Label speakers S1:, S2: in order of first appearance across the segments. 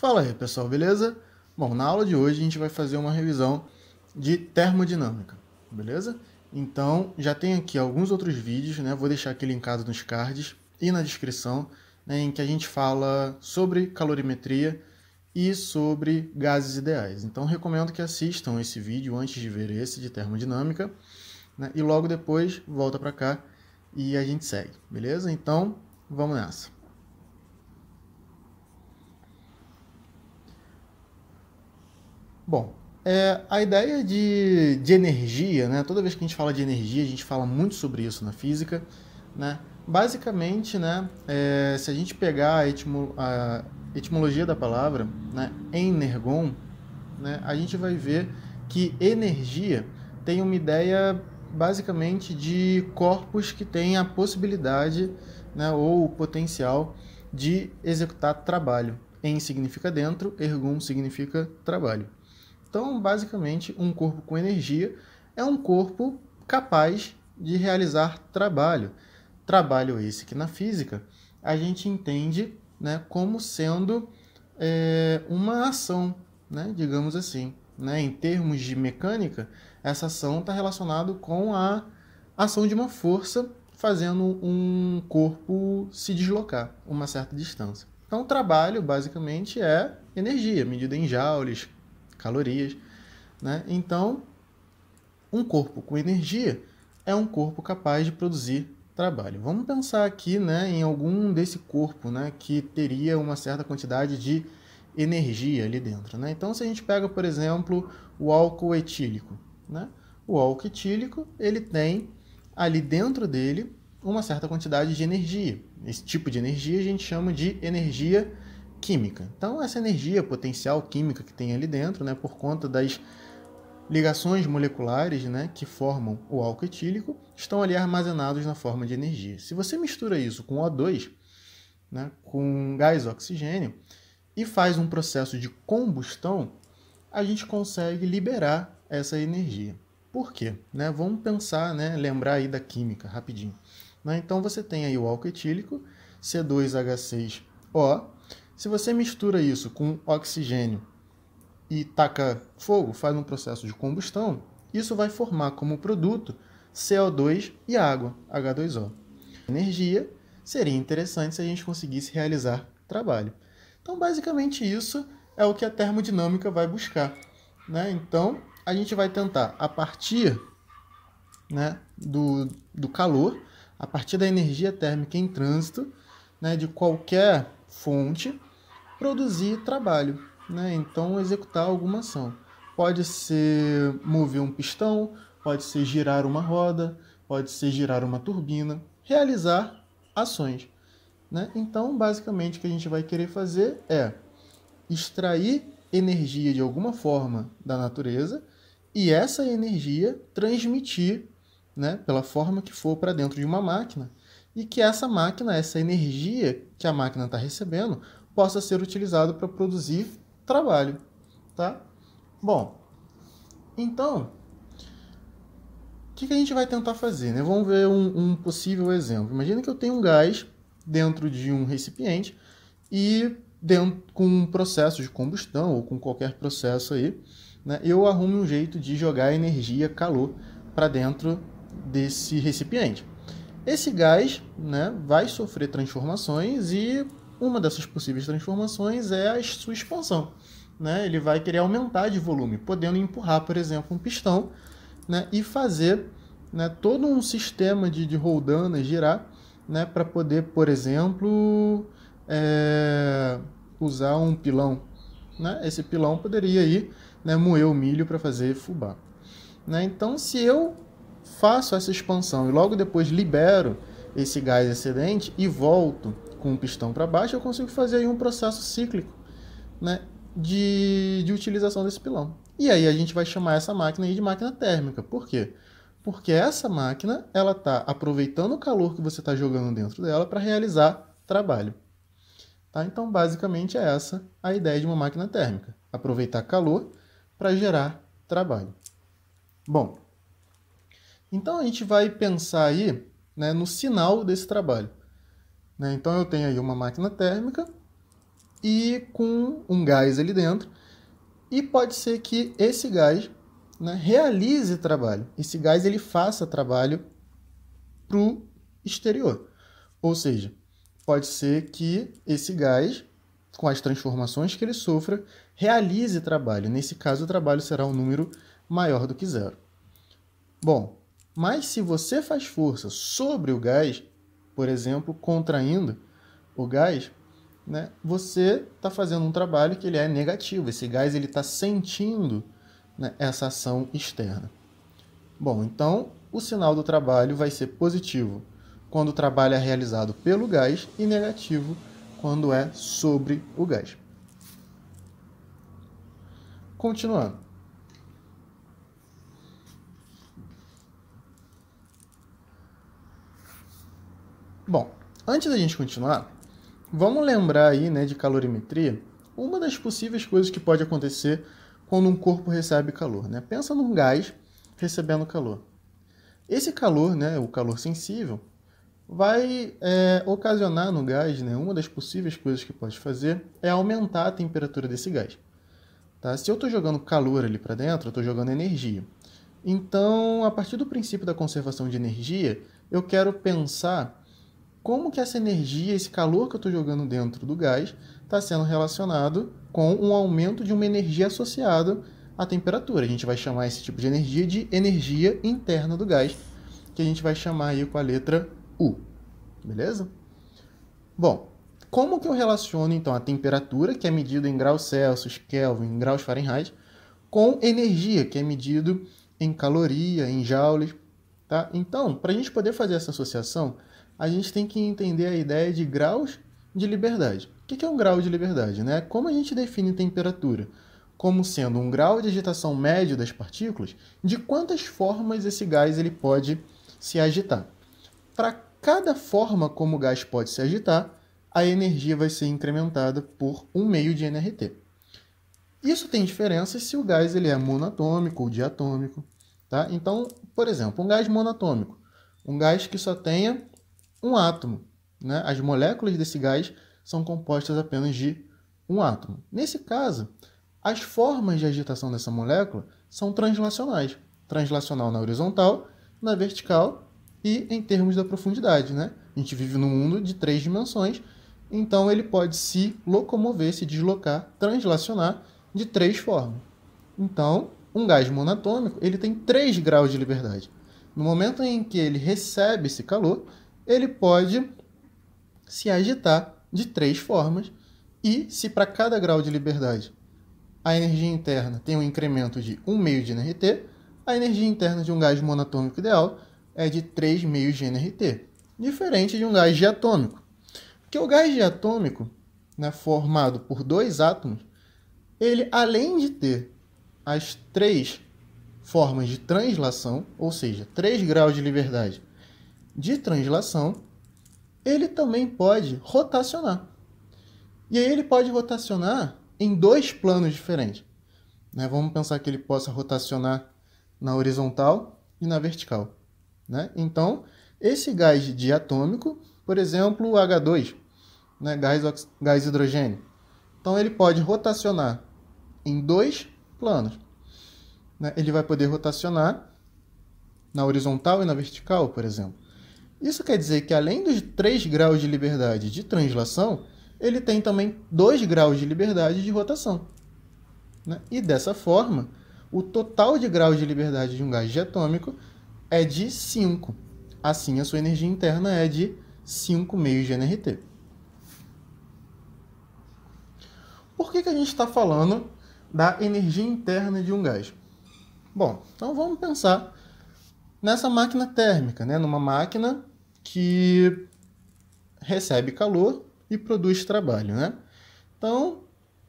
S1: Fala aí, pessoal, beleza? Bom, na aula de hoje a gente vai fazer uma revisão de termodinâmica, beleza? Então, já tem aqui alguns outros vídeos, né? Vou deixar aqui linkado nos cards e na descrição, né, em que a gente fala sobre calorimetria e sobre gases ideais. Então, recomendo que assistam esse vídeo antes de ver esse de termodinâmica, né? E logo depois volta para cá e a gente segue, beleza? Então, vamos nessa. Bom, a ideia de energia, né? Toda vez que a gente fala de energia, a gente fala muito sobre isso na física, né? Basicamente, né, se a gente pegar a etimologia da palavra, né, energon, né, a gente vai ver que energia tem uma ideia basicamente de corpos que têm a possibilidade, né, ou o potencial de executar trabalho. En significa dentro, ergon significa trabalho. Então, basicamente, um corpo com energia é um corpo capaz de realizar trabalho. Trabalho esse que na física a gente entende, né, como sendo uma ação, né, digamos assim. Né? Em termos de mecânica, essa ação está relacionada com a ação de uma força fazendo um corpo se deslocar uma certa distância. Então, o trabalho, basicamente, é energia, medida em joules, calorias, né? Então, um corpo com energia é um corpo capaz de produzir trabalho. Vamos pensar aqui, né, em algum desse corpo, né, que teria uma certa quantidade de energia ali dentro, né? Então, se a gente pega, por exemplo, o álcool etílico, né? O álcool etílico, ele tem ali dentro dele uma certa quantidade de energia. Esse tipo de energia a gente chama de energia química. Então, essa energia potencial química que tem ali dentro, né, por conta das ligações moleculares, né, que formam o álcool etílico, estão ali armazenados na forma de energia. Se você mistura isso com O2, né, com gás oxigênio, e faz um processo de combustão, a gente consegue liberar essa energia. Por quê? Né, vamos pensar, né, lembrar aí da química rapidinho. Né, então você tem aí o álcool etílico, C2H6O. Se você mistura isso com oxigênio e taca fogo, faz um processo de combustão, isso vai formar como produto CO2 e água, H2O. Energia seria interessante se a gente conseguisse realizar trabalho. Então, basicamente, isso é o que a termodinâmica vai buscar. Né? Então, a gente vai tentar, a partir, né, do calor, a partir da energia térmica em trânsito, né, de qualquer fonte, produzir trabalho. Né? Então, executar alguma ação. Pode ser mover um pistão, pode ser girar uma roda, pode ser girar uma turbina, realizar ações. Né? Então, basicamente, o que a gente vai querer fazer é extrair energia de alguma forma da natureza e essa energia transmitir, né, pela forma que for para dentro de uma máquina e que essa máquina, essa energia que a máquina está recebendo, possa ser utilizado para produzir trabalho, tá? Bom, então, o que a gente vai tentar fazer, né? Vamos ver um possível exemplo. Imagina que eu tenho um gás dentro de um recipiente e dentro, com um processo de combustão ou com qualquer processo aí, né, eu arrumo um jeito de jogar energia, calor, para dentro desse recipiente. Esse gás, né, vai sofrer transformações e uma dessas possíveis transformações é a sua expansão. Né? Ele vai querer aumentar de volume, podendo empurrar, por exemplo, um pistão, né, e fazer, né, todo um sistema de roldana girar, né, para poder, por exemplo, usar um pilão. Né? Esse pilão poderia ir, né, moer o milho para fazer fubá. Né? Então, se eu faço essa expansão e logo depois libero esse gás excedente e volto com o pistão para baixo, eu consigo fazer aí um processo cíclico, né, de utilização desse pilão. E aí a gente vai chamar essa máquina aí de máquina térmica. Por quê? Porque essa máquina ela está aproveitando o calor que você está jogando dentro dela para realizar trabalho. Tá? Então, basicamente, é essa a ideia de uma máquina térmica. Aproveitar calor para gerar trabalho. Bom, então a gente vai pensar aí, né, no sinal desse trabalho. Né? Então, eu tenho aí uma máquina térmica e com um gás ali dentro, e pode ser que esse gás, né, realize trabalho. Esse gás ele faça trabalho para o exterior. Ou seja, pode ser que esse gás, com as transformações que ele sofra, realize trabalho. Nesse caso, o trabalho será um número maior do que zero. Bom, mas se você faz força sobre o gás, por exemplo, contraindo o gás, né, você está fazendo um trabalho que ele é negativo. Esse gás está sentindo, né, essa ação externa. Bom, então o sinal do trabalho vai ser positivo quando o trabalho é realizado pelo gás e negativo quando é sobre o gás. Continuando. Bom, antes da gente continuar, vamos lembrar aí, né, de calorimetria, uma das possíveis coisas que pode acontecer quando um corpo recebe calor, né? Pensa num gás recebendo calor. Esse calor, né, o calor sensível, vai ocasionar no gás, né, uma das possíveis coisas que pode fazer é aumentar a temperatura desse gás. Tá? Se eu estou jogando calor ali para dentro, eu estou jogando energia. Então, a partir do princípio da conservação de energia, eu quero pensar como que essa energia, esse calor que eu estou jogando dentro do gás, está sendo relacionado com um aumento de uma energia associada à temperatura. A gente vai chamar esse tipo de energia interna do gás, que a gente vai chamar aí com a letra U. Beleza? Bom, como que eu relaciono então a temperatura, que é medida em graus Celsius, Kelvin, em graus Fahrenheit, com energia, que é medido em caloria, em joules, tá? Então, para a gente poder fazer essa associação, a gente tem que entender a ideia de graus de liberdade. O que é um grau de liberdade, né? Como a gente define temperatura? Como sendo um grau de agitação médio das partículas, de quantas formas esse gás ele pode se agitar. Para cada forma como o gás pode se agitar, a energia vai ser incrementada por 1 meio de nRT. Isso tem diferença se o gás ele é monatômico ou diatômico. Tá? Então, por exemplo, um gás monatômico, um gás que só tenha um átomo. Né? As moléculas desse gás são compostas apenas de um átomo. Nesse caso, as formas de agitação dessa molécula são translacionais. Translacional na horizontal, na vertical e em termos da profundidade. Né? A gente vive num mundo de 3 dimensões, então ele pode se locomover, se deslocar, translacionar de 3 formas. Então, um gás monatômico ele tem 3 graus de liberdade. No momento em que ele recebe esse calor, ele pode se agitar de 3 formas e se para cada grau de liberdade a energia interna tem um incremento de 1 meio de nRT, a energia interna de um gás monatômico ideal é de 3 meios de nRT, diferente de um gás diatômico. Porque o gás diatômico, né, formado por 2 átomos, ele além de ter as 3 formas de translação, ou seja, 3 graus de liberdade de translação, ele também pode rotacionar. E aí ele pode rotacionar em 2 planos diferentes. Né? Vamos pensar que ele possa rotacionar na horizontal e na vertical. Né? Então, esse gás diatômico, por exemplo, o H2, né? Gás hidrogênio. Então, ele pode rotacionar em 2 planos. Né? Ele vai poder rotacionar na horizontal e na vertical, por exemplo. Isso quer dizer que, além dos 3 graus de liberdade de translação, ele tem também 2 graus de liberdade de rotação. Né? E, dessa forma, o total de graus de liberdade de um gás diatômico é de 5. Assim, a sua energia interna é de 5 meios de nRT. Por que a gente está falando da energia interna de um gás? Bom, então vamos pensar nessa máquina térmica, né? Numa máquina que recebe calor e produz trabalho. Né? Então,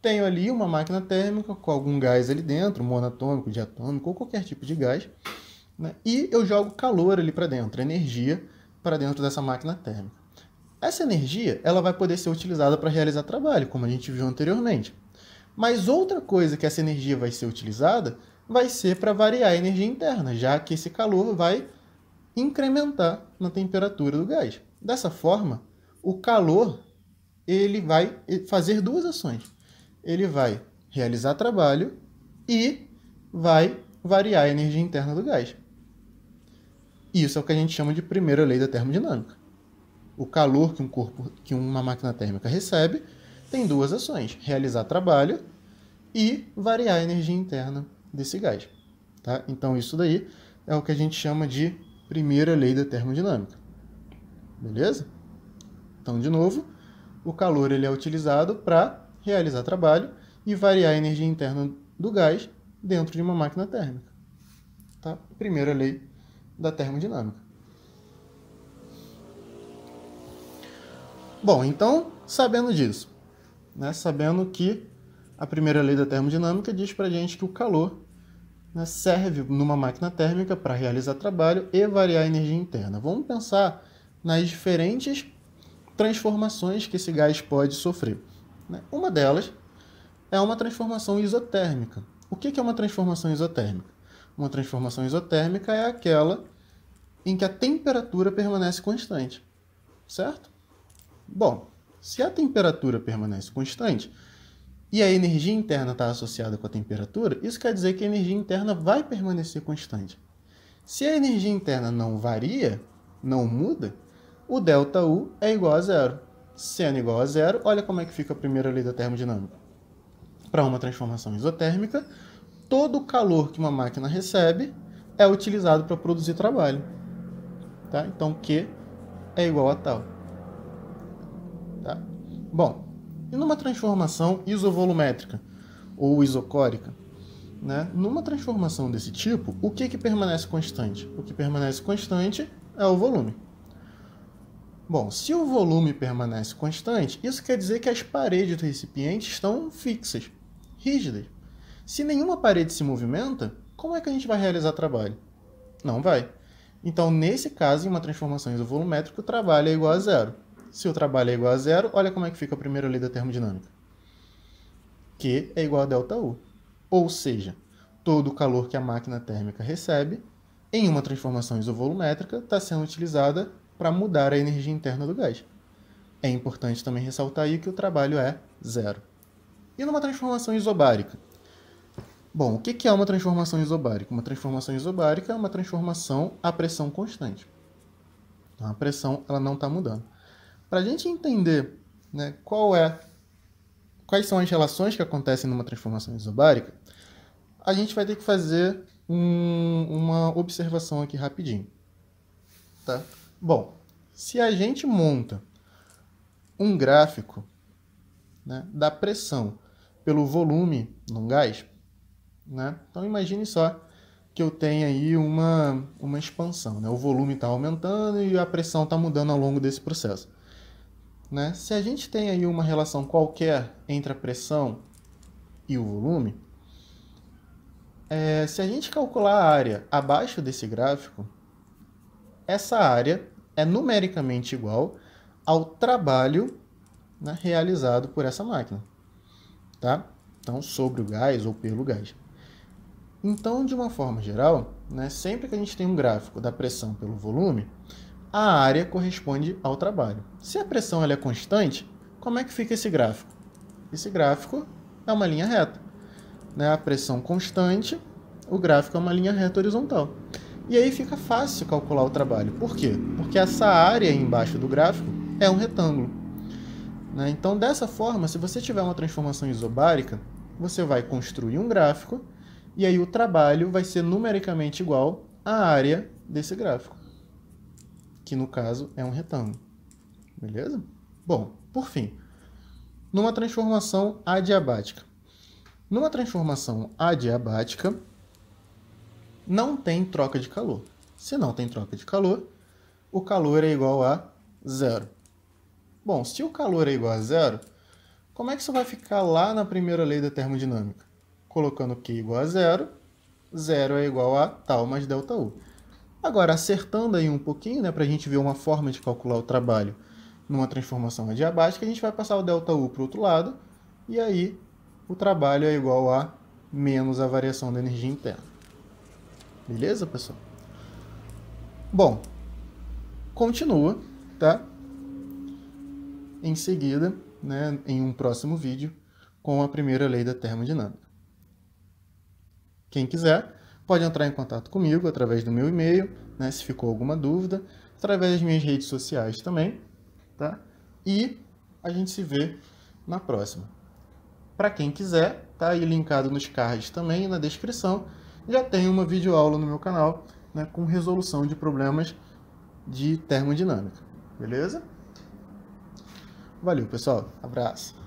S1: tenho ali uma máquina térmica com algum gás ali dentro, monatômico, diatômico ou qualquer tipo de gás, né? E eu jogo calor ali para dentro, energia para dentro dessa máquina térmica. Essa energia ela vai poder ser utilizada para realizar trabalho, como a gente viu anteriormente. Mas outra coisa que essa energia vai ser utilizada vai ser para variar a energia interna, já que esse calor vai incrementar na temperatura do gás. Dessa forma, o calor ele vai fazer duas ações. Ele vai realizar trabalho e vai variar a energia interna do gás. Isso é o que a gente chama de primeira lei da termodinâmica. O calor que uma máquina térmica recebe tem duas ações: realizar trabalho e variar a energia interna desse gás. Tá? Então isso daí é o que a gente chama de primeira lei da termodinâmica. Beleza? Então, de novo, o calor ele é utilizado para realizar trabalho e variar a energia interna do gás dentro de uma máquina térmica. Tá? Primeira lei da termodinâmica. Bom, então, sabendo disso, né, sabendo que a primeira lei da termodinâmica diz para a gente que o calor, né, serve numa máquina térmica para realizar trabalho e variar a energia interna. Vamos pensar nas diferentes transformações que esse gás pode sofrer. Né? Uma delas é uma transformação isotérmica. O que é uma transformação isotérmica? Uma transformação isotérmica é aquela em que a temperatura permanece constante, certo? Bom, se a temperatura permanece constante e a energia interna está associada com a temperatura, isso quer dizer que a energia interna vai permanecer constante. Se a energia interna não varia, não muda, o ΔU é igual a zero. Sendo igual a zero, olha como é que fica a primeira lei da termodinâmica. Para uma transformação isotérmica, todo o calor que uma máquina recebe é utilizado para produzir trabalho. Tá? Então, Q é igual a tal. Tá? Bom, e numa transformação isovolumétrica ou isocórica? Né? Numa transformação desse tipo, o que permanece constante? O que permanece constante é o volume. Bom, se o volume permanece constante, isso quer dizer que as paredes do recipiente estão fixas, rígidas. Se nenhuma parede se movimenta, como é que a gente vai realizar trabalho? Não vai. Então, nesse caso, em uma transformação isovolumétrica, o trabalho é igual a zero. Se o trabalho é igual a zero, olha como é que fica a primeira lei da termodinâmica. Q é igual a ΔU. Ou seja, todo o calor que a máquina térmica recebe, em uma transformação isovolumétrica, está sendo utilizada para mudar a energia interna do gás. É importante também ressaltar aí que o trabalho é zero. E numa transformação isobárica? Bom, o que é uma transformação isobárica? Uma transformação isobárica é uma transformação a pressão constante. Então, a pressão ela não está mudando. Para a gente entender, né, quais são as relações que acontecem numa transformação isobárica, a gente vai ter que fazer uma observação aqui rapidinho. Tá? Bom, se a gente monta um gráfico, né, da pressão pelo volume num gás, né? Então imagine só que eu tenho aí uma expansão, né? O volume está aumentando e a pressão está mudando ao longo desse processo. Né? Se a gente tem aí uma relação qualquer entre a pressão e o volume, se a gente calcular a área abaixo desse gráfico, essa área é numericamente igual ao trabalho, né, realizado por essa máquina. Tá? Então, sobre o gás ou pelo gás. Então, de uma forma geral, né, sempre que a gente tem um gráfico da pressão pelo volume, a área corresponde ao trabalho. Se a pressão ela é constante, como é que fica esse gráfico? Esse gráfico é uma linha reta. Né? A pressão constante, o gráfico é uma linha reta horizontal. E aí fica fácil calcular o trabalho. Por quê? Porque essa área aí embaixo do gráfico é um retângulo. Né? Então, dessa forma, se você tiver uma transformação isobárica, você vai construir um gráfico e aí o trabalho vai ser numericamente igual à área desse gráfico, que no caso é um retângulo. Beleza? Bom, por fim, numa transformação adiabática. Numa transformação adiabática, não tem troca de calor. Se não tem troca de calor, o calor é igual a zero. Bom, se o calor é igual a zero, como é que isso vai ficar lá na primeira lei da termodinâmica? Colocando Q igual a zero, zero é igual a tal mais ΔU. Agora, acertando aí um pouquinho, né, para a gente ver uma forma de calcular o trabalho numa transformação adiabática, a gente vai passar o ΔU para o outro lado, e aí o trabalho é igual a menos a variação da energia interna. Beleza, pessoal? Bom, continua, tá? Em seguida, né, em um próximo vídeo com a primeira lei da termodinâmica. Quem quiser pode entrar em contato comigo através do meu e-mail, né, se ficou alguma dúvida, através das minhas redes sociais também, tá? E a gente se vê na próxima. Para quem quiser, tá aí linkado nos cards também e na descrição, já tem uma videoaula no meu canal, né, com resolução de problemas de termodinâmica. Beleza? Valeu, pessoal. Abraço.